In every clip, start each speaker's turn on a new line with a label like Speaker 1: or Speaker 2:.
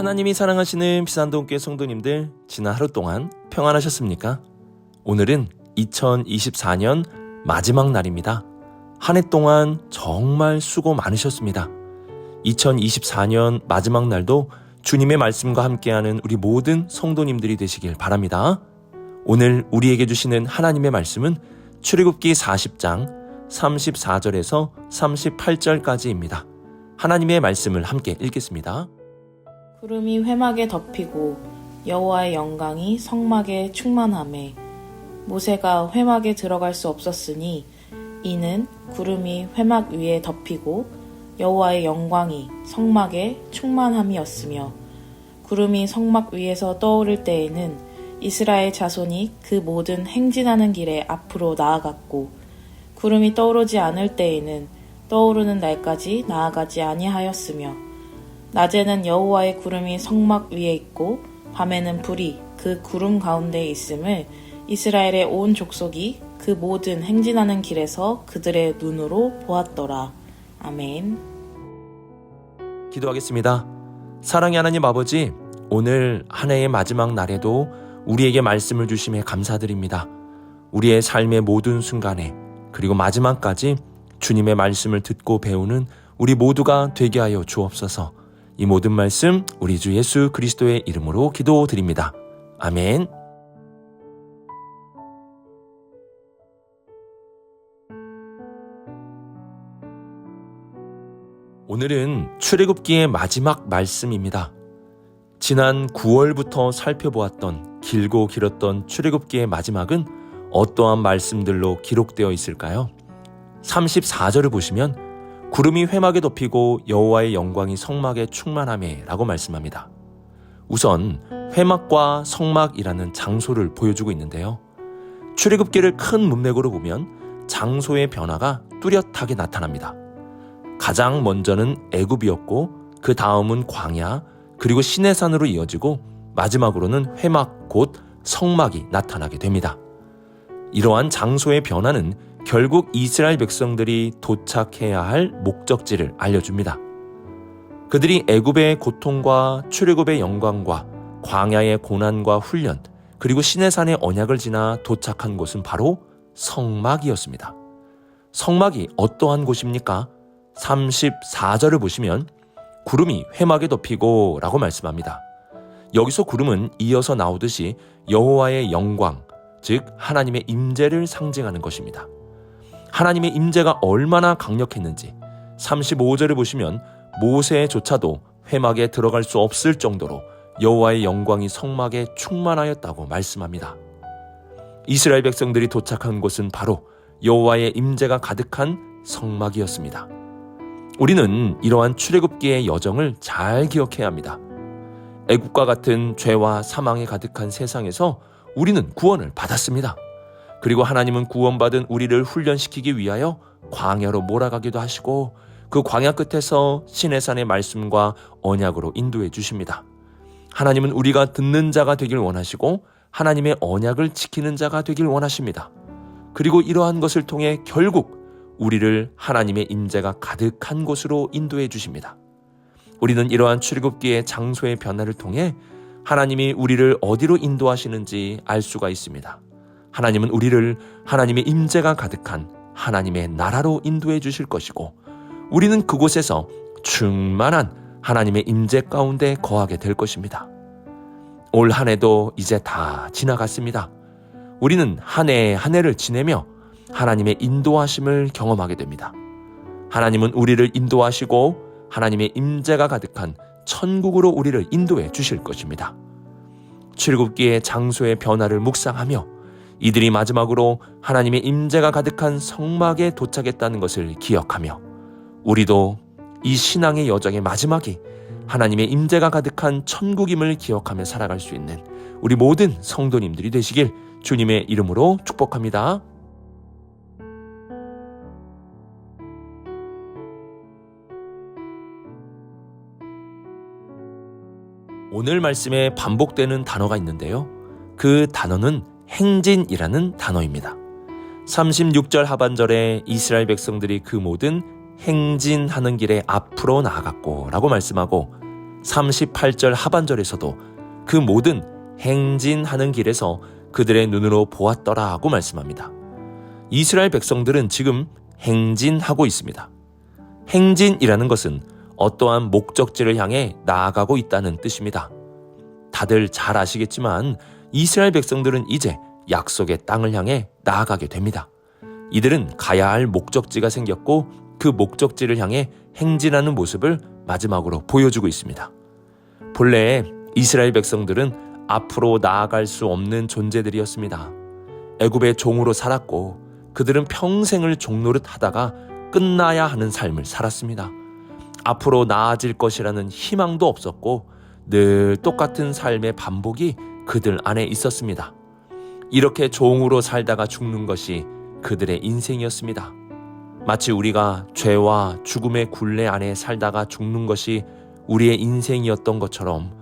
Speaker 1: 하나님이 사랑하시는 비산동교회 성도님들, 지난 하루 동안 평안하셨습니까? 오늘은 2024년 마지막 날입니다. 한 해 동안 정말 수고 많으셨습니다. 2024년 마지막 날도 주님의 말씀과 함께하는 우리 모든 성도님들이 되시길 바랍니다. 오늘 우리에게 주시는 하나님의 말씀은 출애굽기 40장 34절에서 38절까지입니다. 하나님의 말씀을 함께 읽겠습니다.
Speaker 2: 구름이 회막에 덮이고 여호와의 영광이 성막에 충만하매 모세가 회막에 들어갈 수 없었으니 이는 구름이 회막 위에 덮이고 여호와의 영광이 성막에 충만함이었으며 구름이 성막 위에서 떠오를 때에는 이스라엘 자손이 그 모든 행진하는 길에 앞으로 나아갔고 구름이 떠오르지 않을 때에는 떠오르는 날까지 나아가지 아니하였으며 낮에는 여호와의 구름이 성막 위에 있고 밤에는 불이 그 구름 가운데에 있음을 이스라엘의 온 족속이 그 모든 행진하는 길에서 그들의 눈으로 보았더라. 아멘.
Speaker 1: 기도하겠습니다. 사랑의 하나님 아버지, 오늘 한 해의 마지막 날에도 우리에게 말씀을 주심에 감사드립니다. 우리의 삶의 모든 순간에 그리고 마지막까지 주님의 말씀을 듣고 배우는 우리 모두가 되게 하여 주옵소서. 이 모든 말씀 우리 주 예수 그리스도의 이름으로 기도드립니다. 아멘. 오늘은 출애굽기의 마지막 말씀입니다. 지난 9월부터 살펴보았던 길고 길었던 출애굽기의 마지막은 어떠한 말씀들로 기록되어 있을까요? 34절을 보시면 구름이 회막에 덮이고 여호와의 영광이 성막에 충만하매 라고 말씀합니다. 우선 회막과 성막이라는 장소를 보여주고 있는데요. 출애굽기를 큰 문맥으로 보면 장소의 변화가 뚜렷하게 나타납니다. 가장 먼저는 애굽이었고 그 다음은 광야, 그리고 시내산으로 이어지고 마지막으로는 회막 곧 성막이 나타나게 됩니다. 이러한 장소의 변화는 결국 이스라엘 백성들이 도착해야 할 목적지를 알려줍니다. 그들이 애굽의 고통과 출애굽의 영광과 광야의 고난과 훈련, 그리고 시내산의 언약을 지나 도착한 곳은 바로 성막이었습니다. 성막이 어떠한 곳입니까? 34절을 보시면 구름이 회막에 덮이고 라고 말씀합니다. 여기서 구름은 이어서 나오듯이 여호와의 영광, 즉 하나님의 임재를 상징하는 것입니다. 하나님의 임재가 얼마나 강력했는지 35절을 보시면 모세조차도 회막에 들어갈 수 없을 정도로 여호와의 영광이 성막에 충만하였다고 말씀합니다. 이스라엘 백성들이 도착한 곳은 바로 여호와의 임재가 가득한 성막이었습니다. 우리는 이러한 출애굽기의 여정을 잘 기억해야 합니다. 애굽과 같은 죄와 사망에 가득한 세상에서 우리는 구원을 받았습니다. 그리고 하나님은 구원받은 우리를 훈련시키기 위하여 광야로 몰아가기도 하시고 그 광야 끝에서 시내산의 말씀과 언약으로 인도해 주십니다. 하나님은 우리가 듣는 자가 되길 원하시고 하나님의 언약을 지키는 자가 되길 원하십니다. 그리고 이러한 것을 통해 결국 우리를 하나님의 임재가 가득한 곳으로 인도해 주십니다. 우리는 이러한 출애굽기의 장소의 변화를 통해 하나님이 우리를 어디로 인도하시는지 알 수가 있습니다. 하나님은 우리를 하나님의 임재가 가득한 하나님의 나라로 인도해 주실 것이고 우리는 그곳에서 충만한 하나님의 임재 가운데 거하게 될 것입니다. 올 한 해도 이제 다 지나갔습니다. 우리는 한 해 한 해를 지내며 하나님의 인도하심을 경험하게 됩니다. 하나님은 우리를 인도하시고 하나님의 임재가 가득한 천국으로 우리를 인도해 주실 것입니다. 출애굽기의 장소의 변화를 묵상하며 이들이 마지막으로 하나님의 임재가 가득한 성막에 도착했다는 것을 기억하며 우리도 이 신앙의 여정의 마지막이 하나님의 임재가 가득한 천국임을 기억하며 살아갈 수 있는 우리 모든 성도님들이 되시길 주님의 이름으로 축복합니다. 오늘 말씀에 반복되는 단어가 있는데요. 그 단어는 행진이라는 단어입니다. 36절 하반절에 이스라엘 백성들이 그 모든 행진하는 길에 앞으로 나아갔고 라고 말씀하고 38절 하반절에서도 그 모든 행진하는 길에서 그들의 눈으로 보았더라 하고 말씀합니다. 이스라엘 백성들은 지금 행진하고 있습니다. 행진이라는 것은 어떠한 목적지를 향해 나아가고 있다는 뜻입니다. 다들 잘 아시겠지만 이스라엘 백성들은 이제 약속의 땅을 향해 나아가게 됩니다. 이들은 가야 할 목적지가 생겼고 그 목적지를 향해 행진하는 모습을 마지막으로 보여주고 있습니다. 본래 이스라엘 백성들은 앞으로 나아갈 수 없는 존재들이었습니다. 애굽의 종으로 살았고 그들은 평생을 종노릇 하다가 끝나야 하는 삶을 살았습니다. 앞으로 나아질 것이라는 희망도 없었고 늘 똑같은 삶의 반복이 그들 안에 있었습니다. 이렇게 종으로 살다가 죽는 것이 그들의 인생이었습니다. 마치 우리가 죄와 죽음의 굴레 안에 살다가 죽는 것이 우리의 인생이었던 것처럼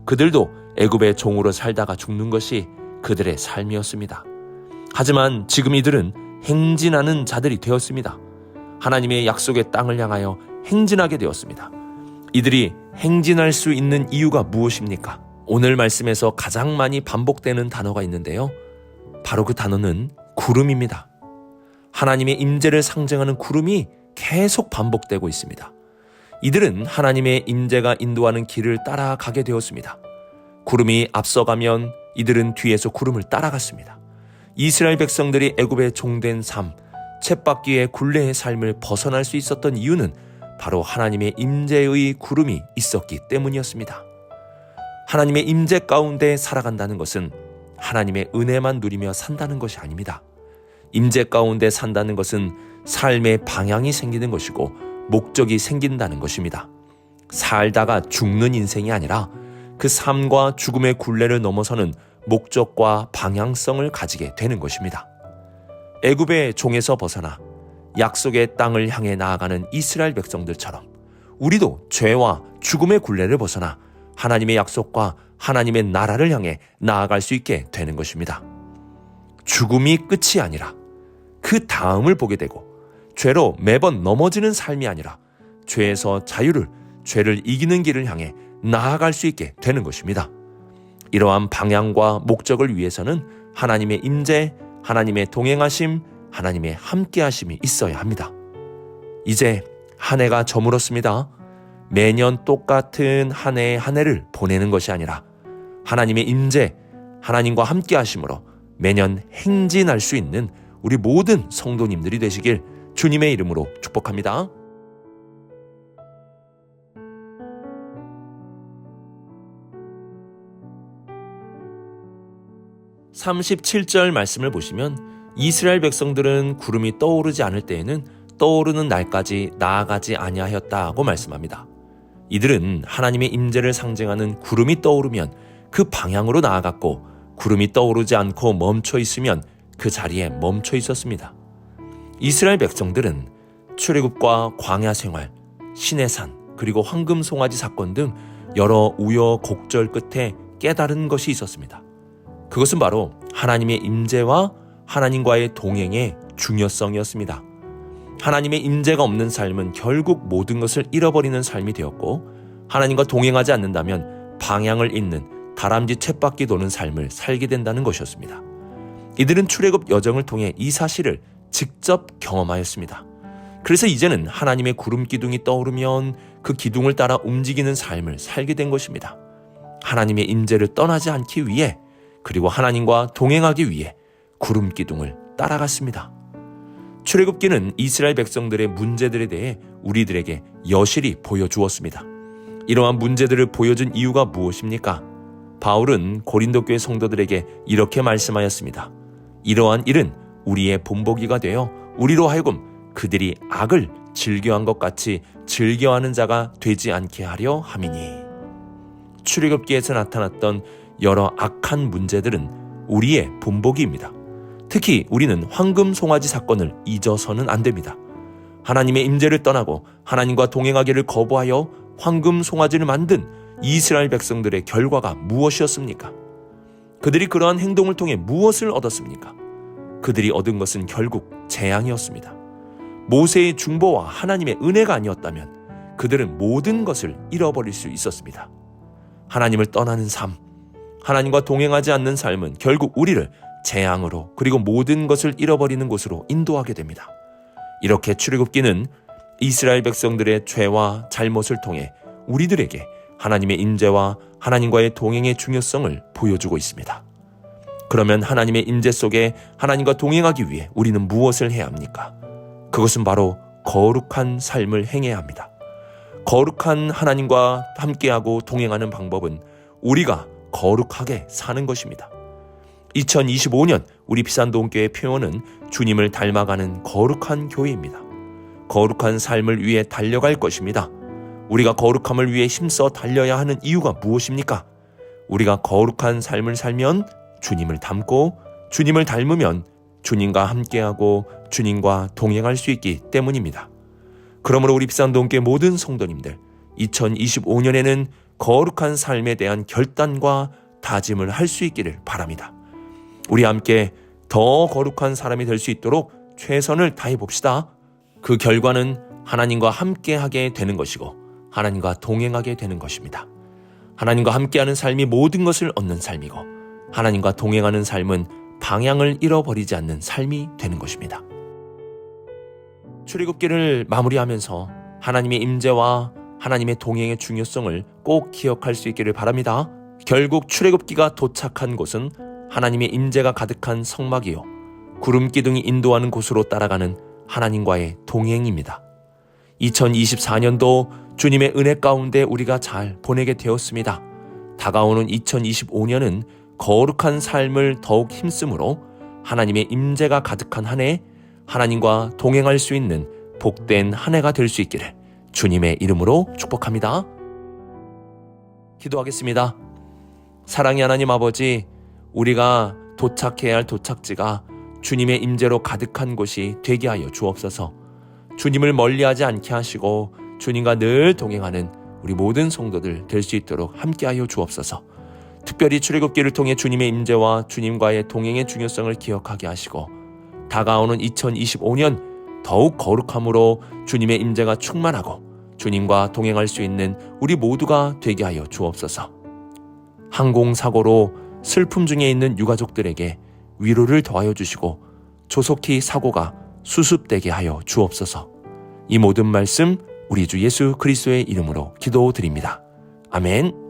Speaker 1: 그들도 애굽의 종으로 살다가 죽는 것이 그들의 삶이었습니다. 하지만 지금 이들은 행진하는 자들이 되었습니다. 하나님의 약속의 땅을 향하여 행진하게 되었습니다. 이들이 행진할 수 있는 이유가 무엇입니까? 오늘 말씀에서 가장 많이 반복되는 단어가 있는데요. 바로 그 단어는 구름입니다. 하나님의 임재를 상징하는 구름이 계속 반복되고 있습니다. 이들은 하나님의 임재가 인도하는 길을 따라가게 되었습니다. 구름이 앞서가면 이들은 뒤에서 구름을 따라갔습니다. 이스라엘 백성들이 애굽의 종된 삶, 쳇바퀴의 굴레의 삶을 벗어날 수 있었던 이유는 바로 하나님의 임재의 구름이 있었기 때문이었습니다. 하나님의 임재 가운데 살아간다는 것은 하나님의 은혜만 누리며 산다는 것이 아닙니다. 임재 가운데 산다는 것은 삶의 방향이 생기는 것이고 목적이 생긴다는 것입니다. 살다가 죽는 인생이 아니라 그 삶과 죽음의 굴레를 넘어서는 목적과 방향성을 가지게 되는 것입니다. 애굽의 종에서 벗어나 약속의 땅을 향해 나아가는 이스라엘 백성들처럼 우리도 죄와 죽음의 굴레를 벗어나 하나님의 약속과 하나님의 나라를 향해 나아갈 수 있게 되는 것입니다. 죽음이 끝이 아니라 그 다음을 보게 되고 죄로 매번 넘어지는 삶이 아니라 죄에서 자유를, 죄를 이기는 길을 향해 나아갈 수 있게 되는 것입니다. 이러한 방향과 목적을 위해서는 하나님의 임재, 하나님의 동행하심, 하나님의 함께하심이 있어야 합니다. 이제 한 해가 저물었습니다. 매년 똑같은 한 해 한 해를 보내는 것이 아니라 하나님의 임재, 하나님과 함께하심으로 매년 행진할 수 있는 우리 모든 성도님들이 되시길 주님의 이름으로 축복합니다. (37절) 말씀을 보시면 이스라엘 백성들은 구름이 떠오르지 않을 때에는 떠오르는 날까지 나아가지 아니하였다고 말씀합니다. 이들은 하나님의 임재를 상징하는 구름이 떠오르면 그 방향으로 나아갔고 구름이 떠오르지 않고 멈춰 있으면 그 자리에 멈춰 있었습니다. 이스라엘 백성들은 출애굽과 광야 생활, 시내산, 그리고 황금 송아지 사건 등 여러 우여곡절 끝에 깨달은 것이 있었습니다. 그것은 바로 하나님의 임재와 하나님과의 동행의 중요성이었습니다. 하나님의 임재가 없는 삶은 결국 모든 것을 잃어버리는 삶이 되었고 하나님과 동행하지 않는다면 방향을 잃는 다람쥐 쳇바퀴 도는 삶을 살게 된다는 것이었습니다. 이들은 출애굽 여정을 통해 이 사실을 직접 경험하였습니다. 그래서 이제는 하나님의 구름 기둥이 떠오르면 그 기둥을 따라 움직이는 삶을 살게 된 것입니다. 하나님의 임재를 떠나지 않기 위해 그리고 하나님과 동행하기 위해 구름 기둥을 따라갔습니다. 출애굽기는 이스라엘 백성들의 문제들에 대해 우리들에게 여실히 보여주었습니다. 이러한 문제들을 보여준 이유가 무엇입니까? 바울은 고린도 교회 성도들에게 이렇게 말씀하였습니다. 이러한 일은 우리의 본보기가 되어 우리로 하여금 그들이 악을 즐겨한 것 같이 즐겨하는 자가 되지 않게 하려 함이니. 출애굽기에서 나타났던 여러 악한 문제들은 우리의 본보기입니다. 특히 우리는 황금 송아지 사건을 잊어서는 안 됩니다. 하나님의 임재를 떠나고 하나님과 동행하기를 거부하여 황금 송아지를 만든 이스라엘 백성들의 결과가 무엇이었습니까? 그들이 그러한 행동을 통해 무엇을 얻었습니까? 그들이 얻은 것은 결국 재앙이었습니다. 모세의 중보와 하나님의 은혜가 아니었다면 그들은 모든 것을 잃어버릴 수 있었습니다. 하나님을 떠나는 삶, 하나님과 동행하지 않는 삶은 결국 우리를 재앙으로 그리고 모든 것을 잃어버리는 곳으로 인도하게 됩니다. 이렇게 출애굽기는 이스라엘 백성들의 죄와 잘못을 통해 우리들에게 하나님의 인재와 하나님과의 동행의 중요성을 보여주고 있습니다. 그러면 하나님의 인재 속에 하나님과 동행하기 위해 우리는 무엇을 해야 합니까? 그것은 바로 거룩한 삶을 행해야 합니다. 거룩한 하나님과 함께하고 동행하는 방법은 우리가 거룩하게 사는 것입니다. 2025년 우리 비산동교회 표어는 주님을 닮아가는 거룩한 교회입니다. 거룩한 삶을 위해 달려갈 것입니다. 우리가 거룩함을 위해 힘써 달려야 하는 이유가 무엇입니까? 우리가 거룩한 삶을 살면 주님을 닮고 주님을 닮으면 주님과 함께하고 주님과 동행할 수 있기 때문입니다. 그러므로 우리 비산동교회 모든 성도님들 2025년에는 거룩한 삶에 대한 결단과 다짐을 할 수 있기를 바랍니다. 우리 함께 더 거룩한 사람이 될 수 있도록 최선을 다해 봅시다. 그 결과는 하나님과 함께하게 되는 것이고 하나님과 동행하게 되는 것입니다. 하나님과 함께하는 삶이 모든 것을 얻는 삶이고 하나님과 동행하는 삶은 방향을 잃어버리지 않는 삶이 되는 것입니다. 출애굽기를 마무리하면서 하나님의 임재와 하나님의 동행의 중요성을 꼭 기억할 수 있기를 바랍니다. 결국 출애굽기가 도착한 곳은 하나님의 임재가 가득한 성막이요 구름 기둥이 인도하는 곳으로 따라가는 하나님과의 동행입니다. 2024년도 주님의 은혜 가운데 우리가 잘 보내게 되었습니다. 다가오는 2025년은 거룩한 삶을 더욱 힘쓰므로 하나님의 임재가 가득한 한 해, 하나님과 동행할 수 있는 복된 한 해가 될 수 있기를 주님의 이름으로 축복합니다. 기도하겠습니다. 사랑의 하나님 아버지, 우리가 도착해야 할 도착지가 주님의 임재로 가득한 곳이 되게 하여 주옵소서. 주님을 멀리하지 않게 하시고 주님과 늘 동행하는 우리 모든 성도들 될 수 있도록 함께하여 주옵소서. 특별히 출애굽기를 통해 주님의 임재와 주님과의 동행의 중요성을 기억하게 하시고 다가오는 2025년 더욱 거룩함으로 주님의 임재가 충만하고 주님과 동행할 수 있는 우리 모두가 되게 하여 주옵소서. 항공사고로 슬픔 중에 있는 유가족들에게 위로를 더하여 주시고 조속히 사고가 수습되게 하여 주옵소서. 이 모든 말씀 우리 주 예수 그리스도의 이름으로 기도드립니다. 아멘.